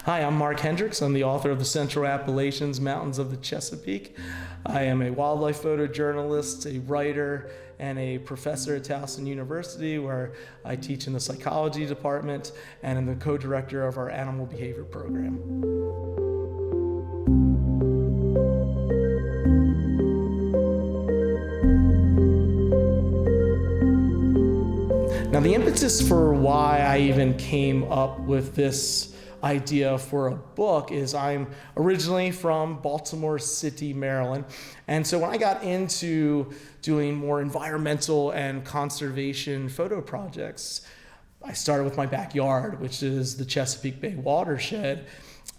Hi, I'm Mark Hendricks. I'm the author of the Central Appalachians, Mountains of the Chesapeake. I am a wildlife photojournalist, a writer, and a professor at Towson University, where I teach in the psychology department and am the co-director of our animal behavior program. Now, the impetus for why I even came up with this idea for a book is I'm originally from Baltimore City, Maryland. And so when I got into doing more environmental and conservation photo projects, I started with my backyard, which is the Chesapeake Bay watershed.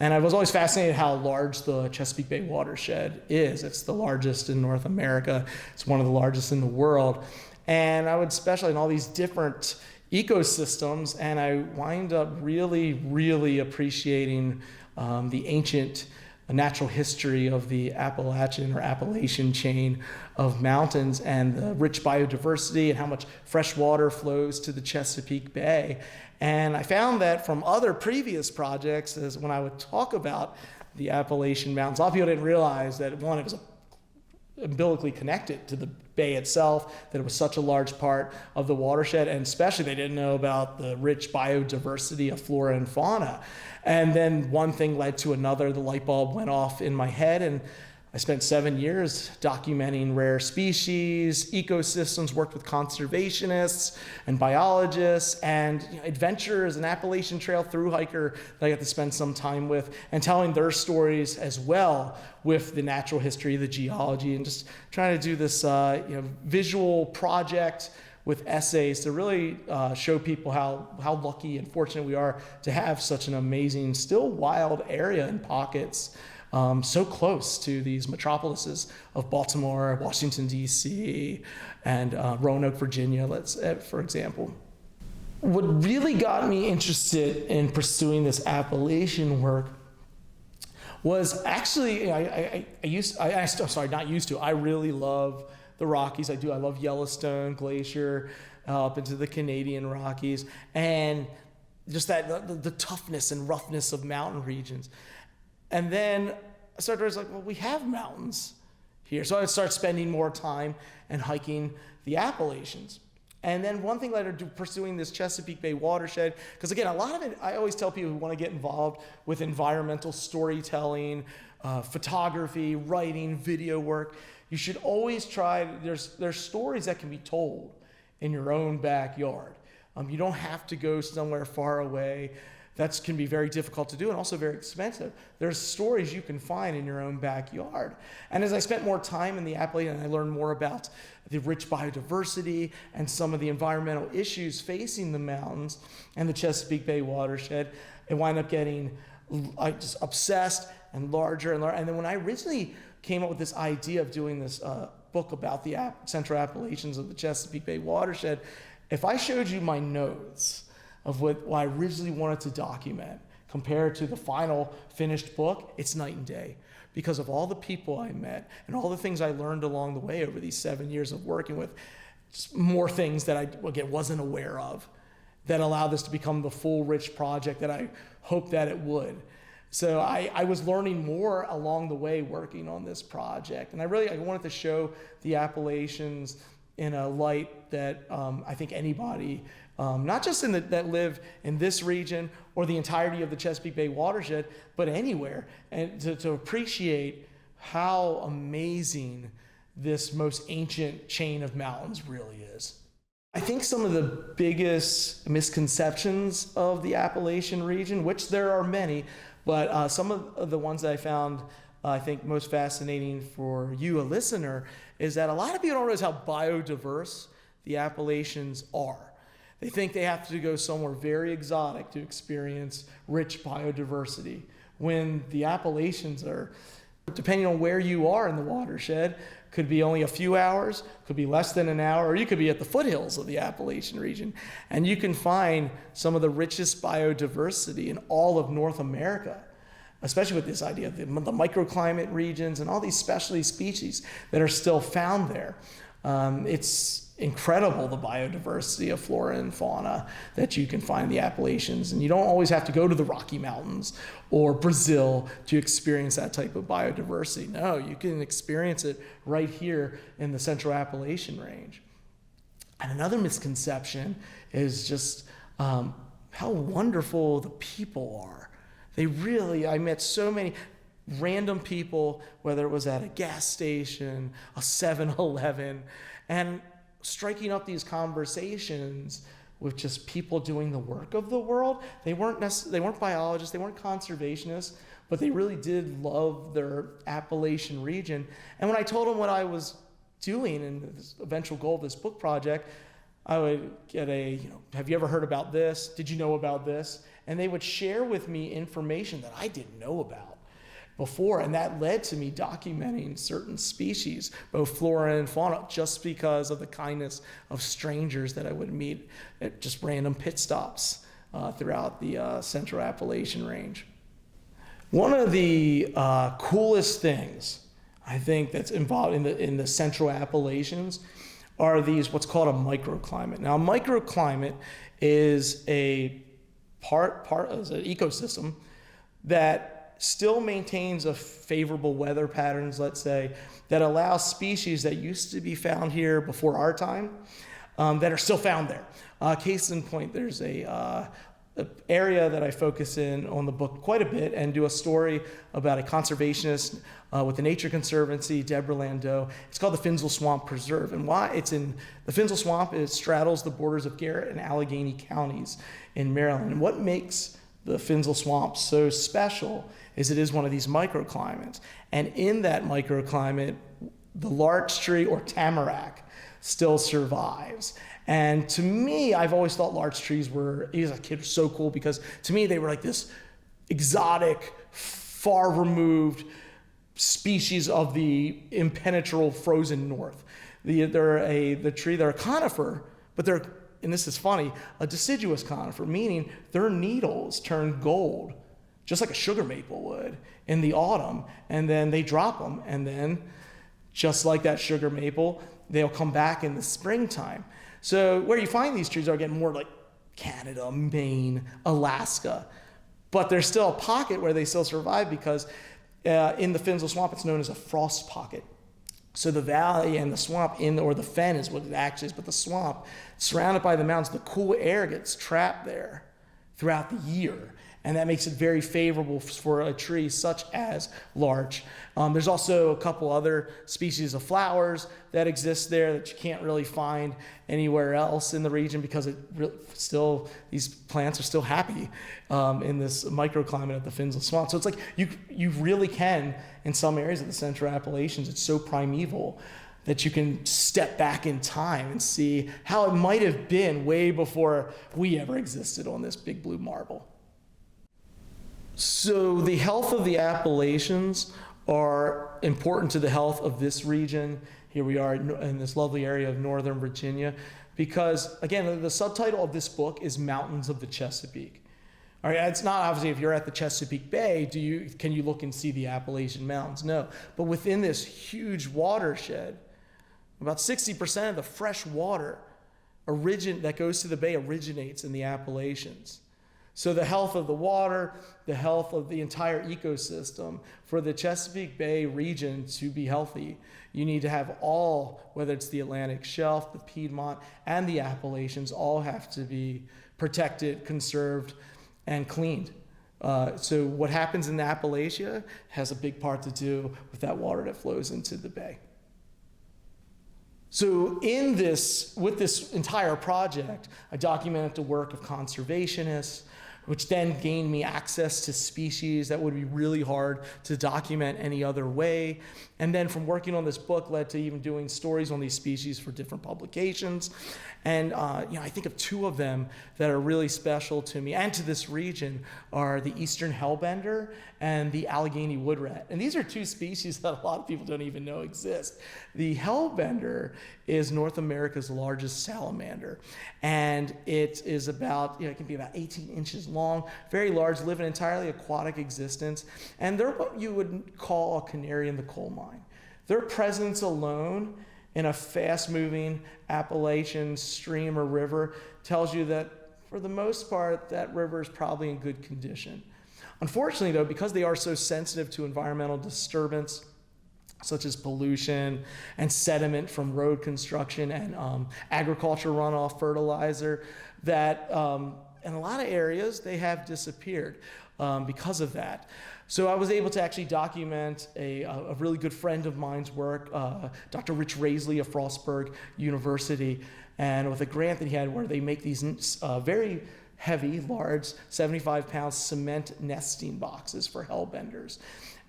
And I was always fascinated how large the Chesapeake Bay watershed is. It's the largest in North America. It's one of the largest in the world. And I would specialize in all these different ecosystems, and I wind up really appreciating the ancient natural history of the Appalachian chain of mountains and the rich biodiversity and how much fresh water flows to the Chesapeake Bay. And I found that from other previous projects, is when I would talk about the Appalachian Mountains, a lot of people didn't realize that, one, it was umbilically connected to the bay itself, that it was such a large part of the watershed, and especially they didn't know about the rich biodiversity of flora and fauna. And then one thing led to another. The light bulb went off in my head, and I spent 7 years documenting rare species, ecosystems, worked with conservationists and biologists, and adventurers, an Appalachian Trail thru hiker that I got to spend some time with, and telling their stories as well with the natural history, the geology, and just trying to do this visual project with essays to really show people how lucky and fortunate we are to have such an amazing, still wild area in pockets so close to these metropolises of Baltimore, Washington, D.C., and Roanoke, Virginia, for example. What really got me interested in pursuing this Appalachian work was actually, I really love the Rockies. I love Yellowstone Glacier, up into the Canadian Rockies, and just that the toughness and roughness of mountain regions. And then I started to realize, well, we have mountains here. So I would start spending more time and hiking the Appalachians. And then one thing led to pursuing this Chesapeake Bay watershed, because again, a lot of it, I always tell people who want to get involved with environmental storytelling, photography, writing, video work, you should always try, there's stories that can be told in your own backyard. You don't have to go somewhere far away. That can be very difficult to do and also very expensive. There's stories you can find in your own backyard. And as I spent more time in the Appalachian, I learned more about the rich biodiversity and some of the environmental issues facing the mountains and the Chesapeake Bay watershed. It wound up getting just obsessed and larger and larger. And then when I originally came up with this idea of doing this book about the Central Appalachians of the Chesapeake Bay watershed, if I showed you my notes of what I originally wanted to document compared to the final finished book, it's night and day, because of all the people I met and all the things I learned along the way over these 7 years of working with, just more things that I, again, wasn't aware of that allowed this to become the full, rich project that I hoped that it would. So I was learning more along the way working on this project. And I wanted to show the Appalachians in a light that I think anybody, not just that live in this region or the entirety of the Chesapeake Bay watershed, but anywhere, and to appreciate how amazing this most ancient chain of mountains really is. I think some of the biggest misconceptions of the Appalachian region, which there are many, but some of the ones that I found I think most fascinating for you, a listener, is that a lot of people don't realize how biodiverse the Appalachians are. They think they have to go somewhere very exotic to experience rich biodiversity, when the Appalachians are, depending on where you are in the watershed, could be only a few hours, could be less than an hour, or you could be at the foothills of the Appalachian region. And you can find some of the richest biodiversity in all of North America, especially with this idea of the microclimate regions and all these specialty species that are still found there. It's incredible, the biodiversity of flora and fauna that you can find in the Appalachians. And you don't always have to go to the Rocky Mountains or Brazil to experience that type of biodiversity. No, you can experience it right here in the Central Appalachian range. And another misconception is just how wonderful the people are. I met so many random people, whether it was at a gas station, a 7-Eleven, and striking up these conversations with just people doing the work of the world. They weren't biologists, they weren't conservationists, but they really did love their Appalachian region. And when I told them what I was doing and the eventual goal of this book project, I would get have you ever heard about this? Did you know about this? And they would share with me information that I didn't know about before, and that led to me documenting certain species, both flora and fauna, just because of the kindness of strangers that I would meet at just random pit stops throughout the Central Appalachian range. One of the coolest things I think that's involved in the Central Appalachians are these what's called a microclimate. Now, a microclimate is an ecosystem that still maintains a favorable weather patterns, let's say, that allows species that used to be found here before our time that are still found there. Case in point, there's a area that I focus in on the book quite a bit and do a story about a conservationist with the Nature Conservancy, Deborah Landau. It's called the Finzel Swamp Preserve. And why it's in the Finzel Swamp, it straddles the borders of Garrett and Allegheny counties in Maryland. And what makes the Finzel Swamp so special is it is one of these microclimates. And in that microclimate, the larch tree or tamarack still survives. And to me, I've always thought larch trees were, as a kid, so cool because to me, they were like this exotic, far removed species of the impenetrable frozen north. They're a conifer, but they're, and this is funny, a deciduous conifer, meaning their needles turn gold, just like a sugar maple would in the autumn, and then they drop them, and then just like that sugar maple, they'll come back in the springtime. So where you find these trees are getting more like Canada, Maine, Alaska, but there's still a pocket where they still survive because in the Finzel Swamp, it's known as a frost pocket. So the valley and the swamp or the fen is what it actually is, but the swamp, surrounded by the mountains, the cool air gets trapped there throughout the year. And that makes it very favorable for a tree such as larch. There's also a couple other species of flowers that exist there that you can't really find anywhere else in the region because these plants are still happy in this microclimate of the Finzel Swamp. So it's like you really can, in some areas of the Central Appalachians, it's so primeval that you can step back in time and see how it might have been way before we ever existed on this big blue marble. So the health of the Appalachians are important to the health of this region. Here we are in this lovely area of Northern Virginia, because again, the subtitle of this book is Mountains of the Chesapeake. All right, it's not obviously if you're at the Chesapeake Bay, can you look and see the Appalachian Mountains? No, but within this huge watershed, about 60% of the fresh water that goes to the bay originates in the Appalachians. So the health of the water, the health of the entire ecosystem, for the Chesapeake Bay region to be healthy, you need to have whether it's the Atlantic Shelf, the Piedmont, and the Appalachians, all have to be protected, conserved, and cleaned. So what happens in Appalachia has a big part to do with that water that flows into the bay. So with this entire project, I documented the work of conservationists, which then gained me access to species that would be really hard to document any other way. And then from working on this book led to even doing stories on these species for different publications. And I think of two of them that are really special to me and to this region are the eastern hellbender and the Allegheny wood rat. And these are two species that a lot of people don't even know exist. The hellbender is North America's largest salamander. And it is it can be about 18 inches long, very large, live an entirely aquatic existence. And they're what you would call a canary in the coal mine. Their presence alone in a fast-moving Appalachian stream or river tells you that, for the most part, that river is probably in good condition. Unfortunately, though, because they are so sensitive to environmental disturbance, such as pollution and sediment from road construction and agriculture runoff, fertilizer, that in a lot of areas they have disappeared because of that. So I was able to actually document a really good friend of mine's work, Dr. Rich Raisley of Frostburg University, and with a grant that he had where they make these very heavy, large, 75-pound cement nesting boxes for hellbenders.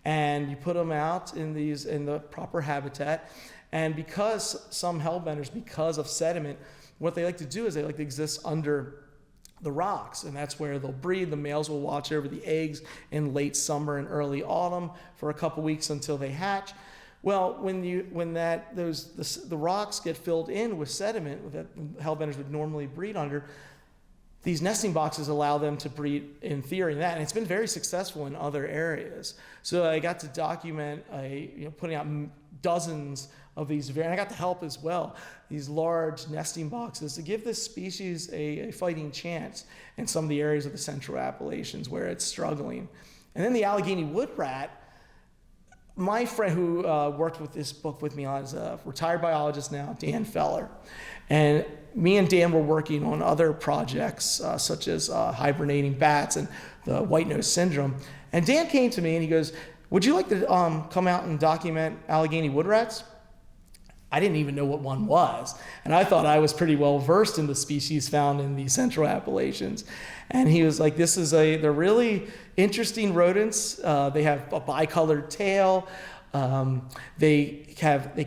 And you put them out in the proper habitat. And because some hellbenders, because of sediment, what they like to do is they like to exist under the rocks, and that's where they'll breed. The males will watch over the eggs in late summer and early autumn for a couple weeks until they hatch. Well, when the rocks get filled in with sediment that hellbenders would normally breed under, these nesting boxes allow them to breed, in theory, in that, and it's been very successful in other areas. So I got to document putting out dozens of these, and I got to help as well, these large nesting boxes to give this species a fighting chance in some of the areas of the Central Appalachians where it's struggling. And then the Allegheny wood rat, my friend who worked with this book with me on is a retired biologist now, Dan Feller. And me and Dan were working on other projects such as hibernating bats and the white nose syndrome. And Dan came to me and he goes, "Would you like to come out and document Allegheny wood rats?" I didn't even know what one was. And I thought I was pretty well versed in the species found in the Central Appalachians. And he was like, they're really interesting rodents. They have a bicolored tail. They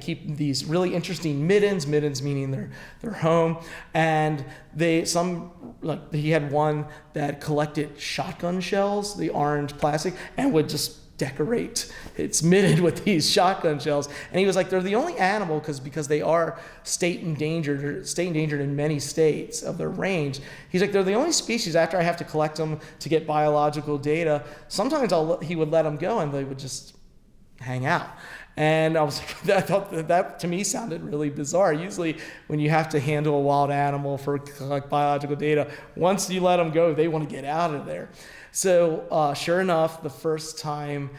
keep these really interesting middens meaning their home. And he had one that collected shotgun shells, the orange plastic, and would just decorate its midden with these shotgun shells. And he was like, they're the only animal, because they are state endangered in many states of their range. He's like, they're the only species after I have to collect them to get biological data. Sometimes he would let them go and they would just hang out. And I was like, I thought that to me sounded really bizarre. Usually when you have to handle a wild animal for collect biological data, once you let them go, they want to get out of there. So sure enough, the first time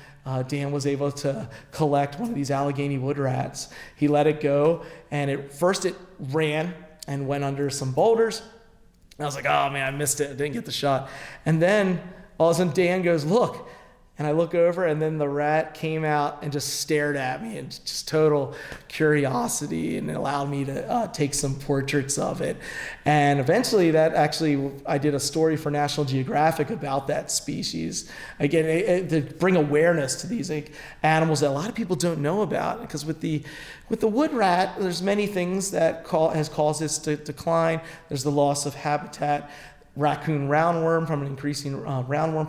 Dan was able to collect one of these Allegheny wood rats, he let it go, and it ran and went under some boulders. And I was like, oh man, I missed it. I didn't get the shot. And then all of a sudden Dan goes, look. And I look over, and then the rat came out and just stared at me in just total curiosity, and it allowed me to take some portraits of it. And eventually I did a story for National Geographic about that species. Again, to bring awareness to these animals that a lot of people don't know about. Because with the wood rat, there's many things that has caused its decline. There's the loss of habitat. Raccoon roundworm from an increasing raccoon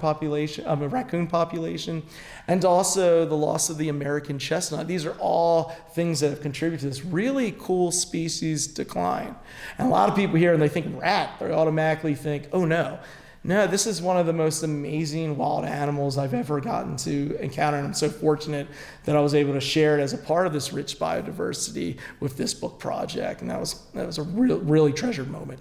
population, and also the loss of the American chestnut. These are all things that have contributed to this really cool species decline. And a lot of people here, and they think rat, they automatically think, oh no, this is one of the most amazing wild animals I've ever gotten to encounter, and I'm so fortunate that I was able to share it as a part of this rich biodiversity with this book project, and that was a really treasured moment.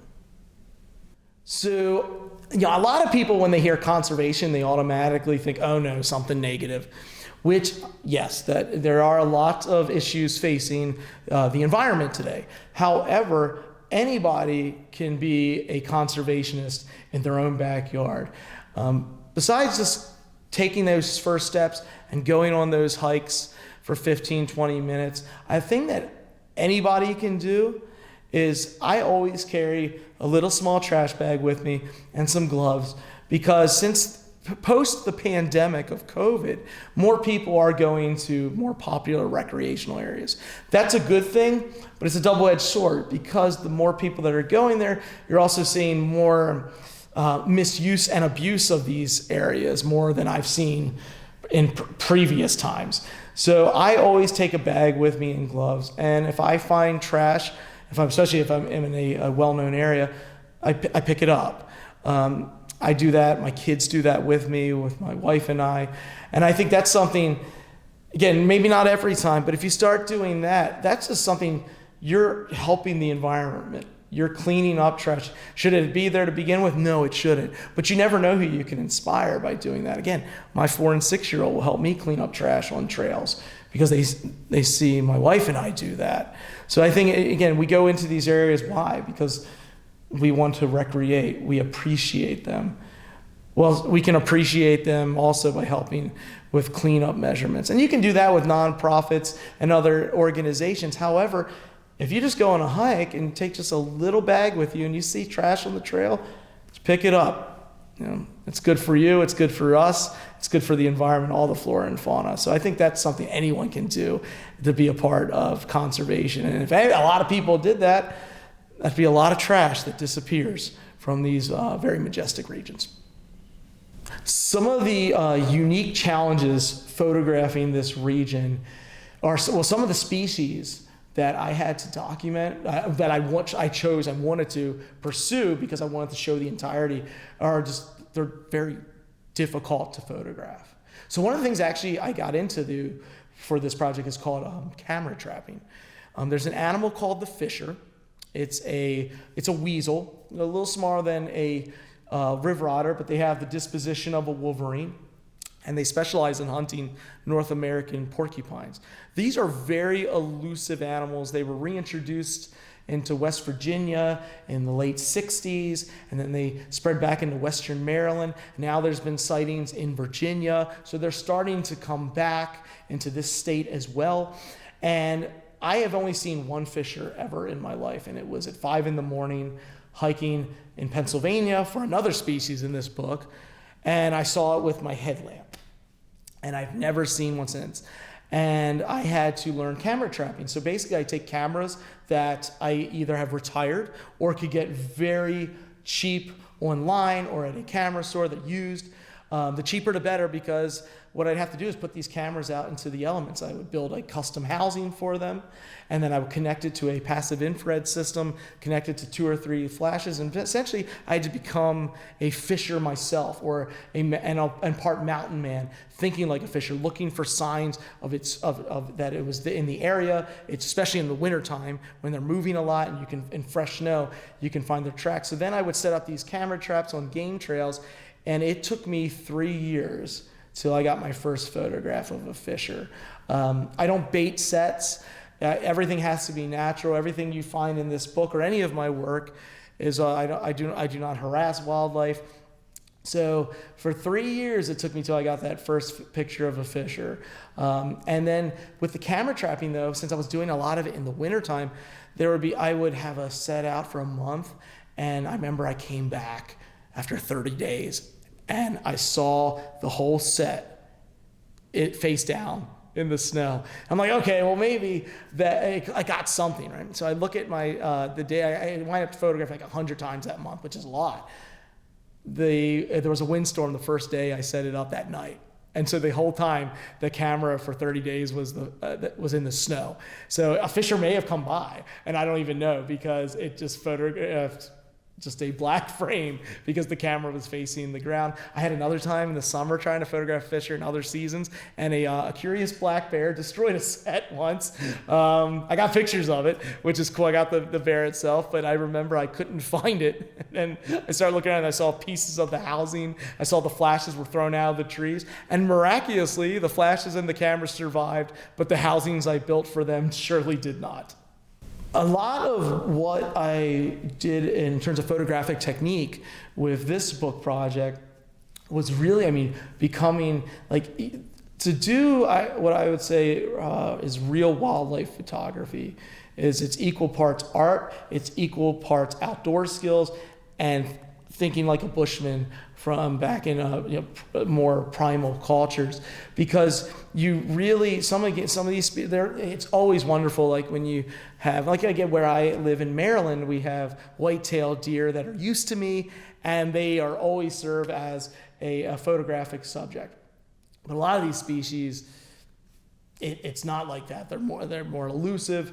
So, a lot of people, when they hear conservation, they automatically think, oh no, something negative. Which, yes, that there are a lot of issues facing the environment today. However, anybody can be a conservationist in their own backyard. Besides just taking those first steps and going on those hikes for 15, 20 minutes, I think that anybody can do is I always carry a little small trash bag with me and some gloves, because since post the pandemic of COVID, more people are going to more popular recreational areas. That's a good thing, but it's a double-edged sword, because the more people that are going there, you're also seeing more misuse and abuse of these areas, more than I've seen in previous times. So I always take a bag with me and gloves, and if I find trash, especially if I'm in a well-known area, I pick it up. I do that. My kids do that with me, with my wife and I. And I think that's something, again, maybe not every time, but if you start doing that, that's just something you're helping the environment. You're cleaning up trash. Should it be there to begin with? No, it shouldn't. But you never know who you can inspire by doing that. Again, my 4 and 6-year-old will help me clean up trash on trails because they see my wife and I do that. So I think, again, we go into these areas. Why? Because we want to recreate. We appreciate them. Well, we can appreciate them also by helping with cleanup measurements. And you can do that with nonprofits and other organizations. However, if you just go on a hike and take just a little bag with you and you see trash on the trail, just pick it up. It's good for you, it's good for us, it's good for the environment, all the flora and fauna. So I think that's something anyone can do to be a part of conservation. And if a lot of people did that, that'd be a lot of trash that disappears from these very majestic regions. Some of the unique challenges photographing this region are, well, some of the species that I had to document, that I wanted to pursue because I wanted to show the entirety, they're very difficult to photograph. So one of the things actually I got into for this project is called camera trapping. There's an animal called the fisher. It's a weasel, a little smaller than a river otter, but they have the disposition of a wolverine. And they specialize in hunting North American porcupines. These are very elusive animals. They were reintroduced into West Virginia in the late 60s, and then they spread back into Western Maryland. Now there's been sightings in Virginia, so they're starting to come back into this state as well. And I have only seen one fisher ever in my life, and it was at 5 a.m. hiking in Pennsylvania for another species in this book, and I saw it with my headlamp. And I've never seen one since. And I had to learn camera trapping. So basically I take cameras that I either have retired or could get very cheap online or at a camera store that used. The cheaper the better, because what I'd have to do is put these cameras out into the elements. I would build a custom housing for them, and then I would connect it to a passive infrared system, connect it to 2 or 3 flashes, and essentially I had to become a fisher myself, or and part mountain man, thinking like a fisher, looking for signs of that it was in the area. It's especially in the wintertime when they're moving a lot, and you can, in fresh snow, you can find their tracks. So then I would set up these camera traps on game trails, and it took me 3 years till I got my first photograph of a fisher. I don't bait sets. Everything has to be natural. Everything you find in this book or any of my work is I do not harass wildlife. So for 3 years it took me till I got that first picture of a fisher. And then with the camera trapping though, since I was doing a lot of it in the wintertime, I would have a set out for a month, and I remember I came back after 30 days, and I saw the whole set, it face down in the snow. I'm like, okay, well maybe that I got something, right? So I look at the day, I wind up photographing like 100 times that month, which is a lot. There was a windstorm the first day I set it up that night. And so the whole time, the camera for 30 days was in the snow. So a fisher may have come by, and I don't even know, because it just photographed just a black frame because the camera was facing the ground. I had another time in the summer trying to photograph fisher in other seasons, and a curious black bear destroyed a set once. I got pictures of it, which is cool. I got the bear itself, but I remember I couldn't find it. And I started looking at it, and I saw pieces of the housing. I saw the flashes were thrown out of the trees, and miraculously, the flashes and the camera survived, but the housings I built for them surely did not. A lot of what I did in terms of photographic technique with this book project was really, becoming to do what I would say is real wildlife photography. It's equal parts art, it's equal parts outdoor skills, and thinking like a bushman from back in more primal cultures, because you really some of these it's always wonderful, like when you have, like again where I live in Maryland, we have white-tailed deer that are used to me, and they are always serve as a photographic subject. But a lot of these species, it's not like that. They're more elusive.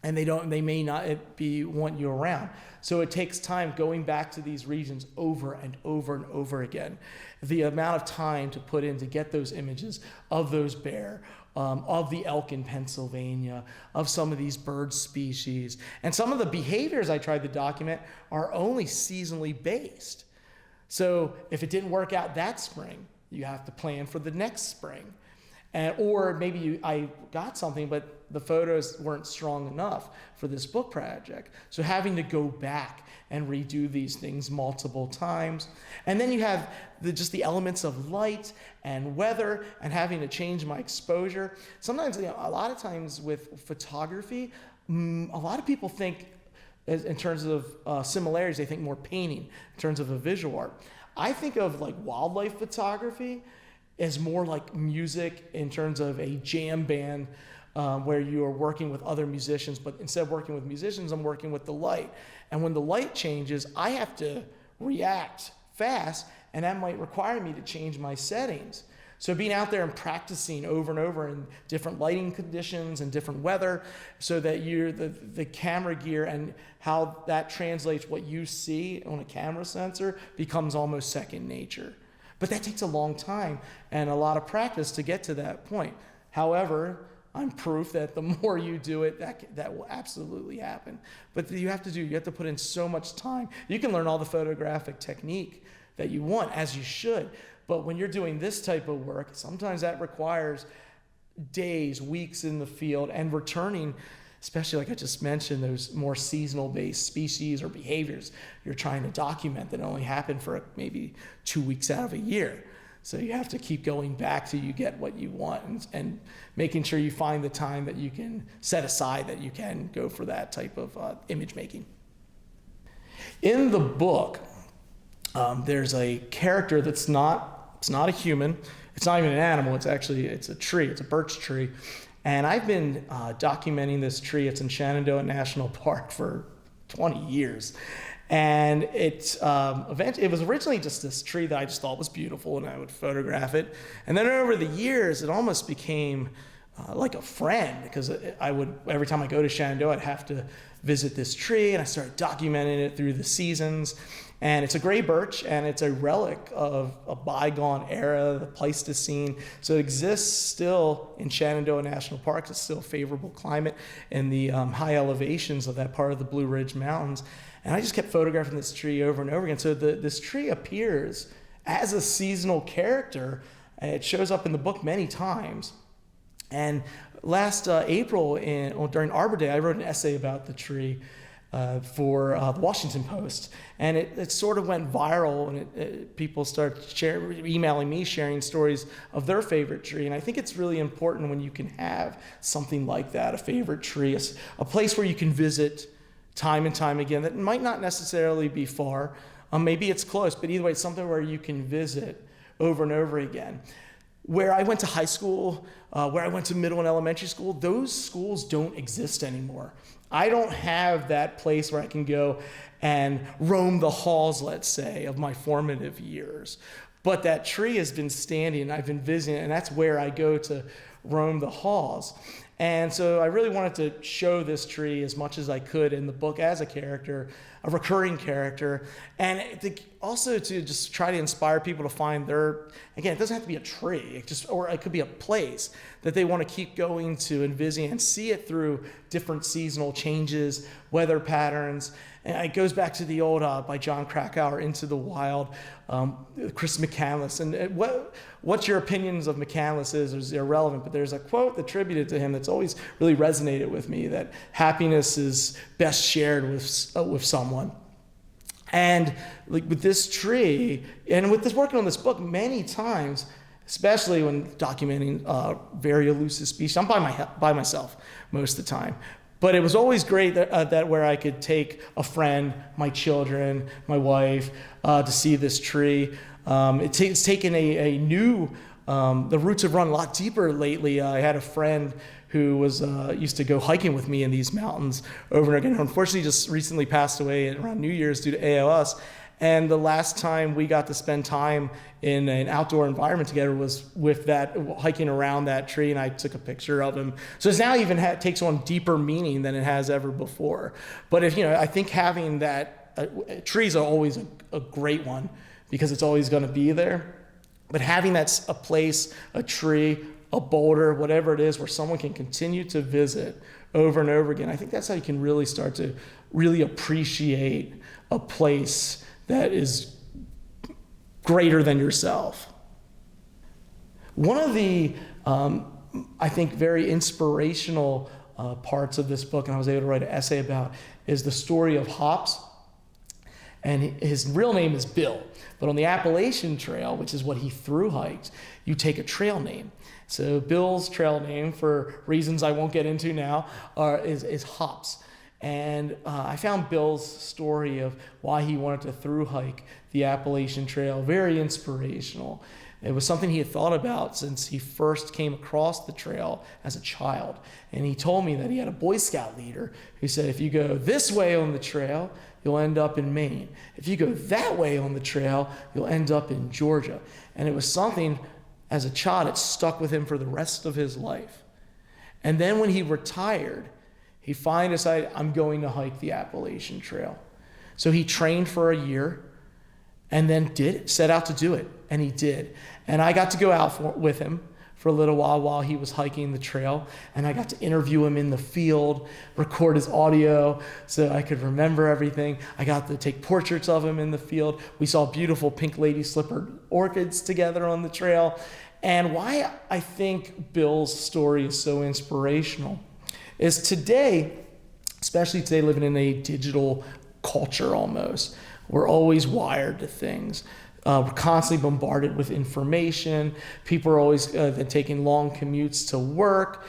and they may not want you around. So it takes time going back to these regions over and over and over again. The amount of time to put in to get those images of those bear, of the elk in Pennsylvania, of some of these bird species. And some of the behaviors I tried to document are only seasonally based. So if it didn't work out that spring, you have to plan for the next spring. Or maybe I got something, but the photos weren't strong enough for this book project. So having to go back and redo these things multiple times. And then you have just the elements of light and weather and having to change my exposure. Sometimes, a lot of times with photography, a lot of people think in terms of similarities, they think more painting in terms of a visual art. I think of like wildlife photography as more like music in terms of a jam band where you are working with other musicians, but instead of working with musicians, I'm working with the light. And when the light changes, I have to react fast, and that might require me to change my settings. So being out there and practicing over and over in different lighting conditions and different weather, so that you're the camera gear and how that translates what you see on a camera sensor becomes almost second nature. But that takes a long time and a lot of practice to get to that point. However, I'm proof that the more you do it, that will absolutely happen. But you have to put in so much time. You can learn all the photographic technique that you want, as you should. But when you're doing this type of work, sometimes that requires days, weeks in the field, and returning, especially like I just mentioned, those more seasonal-based species or behaviors you're trying to document that only happen for maybe 2 weeks out of a year. So you have to keep going back till you get what you want, and making sure you find the time that you can set aside that you can go for that type of image making. In the book, there's a character it's not a human, it's not even an animal, it's a tree, it's a birch tree. And I've been documenting this tree. It's in Shenandoah National Park for 20 years. And it was originally just this tree that I just thought was beautiful, and I would photograph it. And then over the years, it almost became like a friend, because every time I go to Shenandoah, I'd have to visit this tree, and I started documenting it through the seasons. And it's a gray birch, and it's a relic of a bygone era, the Pleistocene. So it exists still in Shenandoah National Park. It's still a favorable climate in the high elevations of that part of the Blue Ridge Mountains. And I just kept photographing this tree over and over again. So this tree appears as a seasonal character. It shows up in the book many times. And last April, during Arbor Day, I wrote an essay about the tree for the Washington Post, and it sort of went viral, and people started emailing me, sharing stories of their favorite tree. And I think it's really important when you can have something like that, a favorite tree, a place where you can visit time and time again that might not necessarily be far, maybe it's close, but either way, it's something where you can visit over and over again. Where I went to high school, where I went to middle and elementary school, those schools don't exist anymore. I don't have that place where I can go and roam the halls, let's say, of my formative years. But that tree has been standing, and I've been visiting, and that's where I go to roam the halls. And so I really wanted to show this tree as much as I could in the book as a character, a recurring character, and also to just try to inspire people to find again, it doesn't have to be a tree, or it could be a place that they want to keep going to and visiting and see it through different seasonal changes, weather patterns. And it goes back to the old, by John Krakauer, Into the Wild, Chris McCandless. And what your opinions of McCandless is irrelevant, but there's a quote attributed to him that's always really resonated with me, that happiness is best shared with someone. And like with this tree, and with this working on this book many times, especially when documenting very elusive species, I'm by myself most of the time. But it was always great that where I could take a friend, my children, my wife, to see this tree. It's taken a new, the roots have run a lot deeper lately. I had a friend who used to go hiking with me in these mountains over and again. Unfortunately, just recently passed away around New Year's due to ALS. And the last time we got to spend time in an outdoor environment together was with that, hiking around that tree, and I took a picture of him. So it's now even takes on deeper meaning than it has ever before. But if, I think having that, trees are always a great one because it's always going to be there. But having that a place, a tree, a boulder, whatever it is, where someone can continue to visit over and over again, I think that's how you can really start to really appreciate a place that is greater than yourself. One of the, I think, very inspirational parts of this book, and I was able to write an essay about, is the story of hops. And his real name is Bill. But on the Appalachian Trail, which is what he thru hiked, you take a trail name. So Bill's trail name, for reasons I won't get into now, is Hops. And I found Bill's story of why he wanted to thru hike the Appalachian Trail very inspirational. It was something he had thought about since he first came across the trail as a child. And he told me that he had a Boy Scout leader who said, if you go this way on the trail, you'll end up in Maine. If you go that way on the trail, you'll end up in Georgia. And it was something, as a child, it stuck with him for the rest of his life. And then when he retired, he finally decided, I'm going to hike the Appalachian Trail. So he trained for a year and then set out to do it. And he did. And I got to go out with him for a little while he was hiking the trail. And I got to interview him in the field, record his audio so I could remember everything. I got to take portraits of him in the field. We saw beautiful pink lady slipper orchids together on the trail. And why I think Bill's story is so inspirational is today, especially today living in a digital culture almost, we're always wired to things. We're constantly bombarded with information. People are always taking long commutes to work,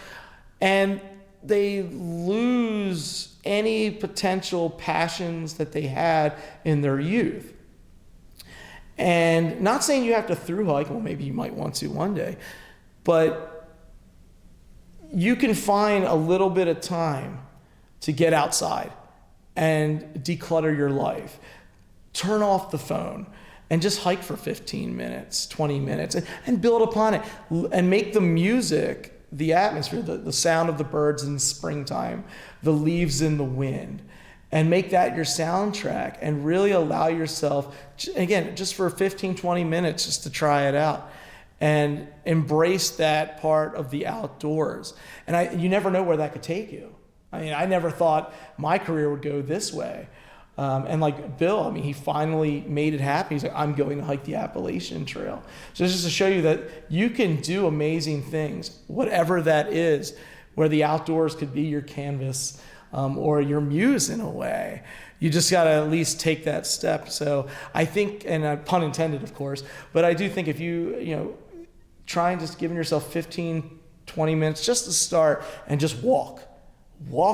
and they lose any potential passions that they had in their youth. And not saying you have to thru hike, well, maybe you might want to one day, but you can find a little bit of time to get outside and declutter your life. Turn off the phone and just hike for 15 minutes, 20 minutes, and build upon it. And make the music, the atmosphere, the sound of the birds in springtime, the leaves in the wind, and make that your soundtrack and really allow yourself, again, just for 15, 20 minutes, just to try it out. And embrace that part of the outdoors. And you never know where that could take you. I mean, I never thought my career would go this way. And like Bill, I mean, he finally made it happen. He's like, I'm going to hike the Appalachian Trail. So just to show you that you can do amazing things, whatever that is, where the outdoors could be your canvas or your muse in a way. You just got to at least take that step. So I think, and pun intended, of course, but I do think if you try and just giving yourself 15, 20 minutes just to start and just walk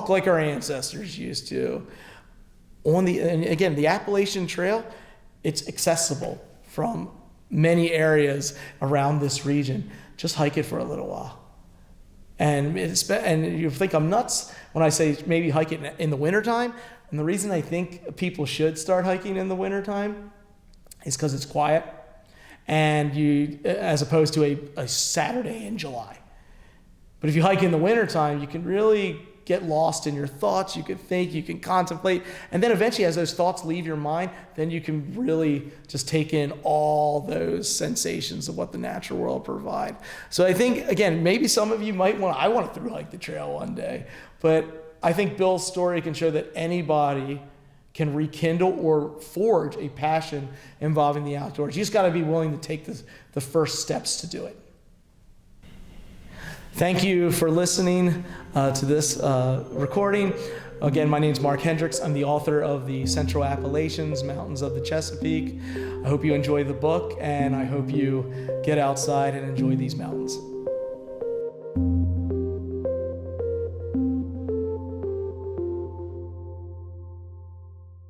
like our ancestors used to. And again, the Appalachian Trail, it's accessible from many areas around this region. Just hike it for a little while. And you think I'm nuts when I say maybe hike it in the wintertime. And the reason I think people should start hiking in the wintertime is because it's quiet, and as opposed to a Saturday in July. But if you hike in the wintertime, you can really get lost in your thoughts. You can think, you can contemplate, and then eventually as those thoughts leave your mind, then you can really just take in all those sensations of what the natural world provide. So I think, again, maybe some of you might I want to thru hike the trail one day, but I think Bill's story can show that anybody can rekindle or forge a passion involving the outdoors. You just got to be willing to take the first steps to do it. Thank you for listening to this recording. Again, my name is Mark Hendricks. I'm the author of the Central Appalachians, Mountains of the Chesapeake. I hope you enjoy the book, and I hope you get outside and enjoy these mountains.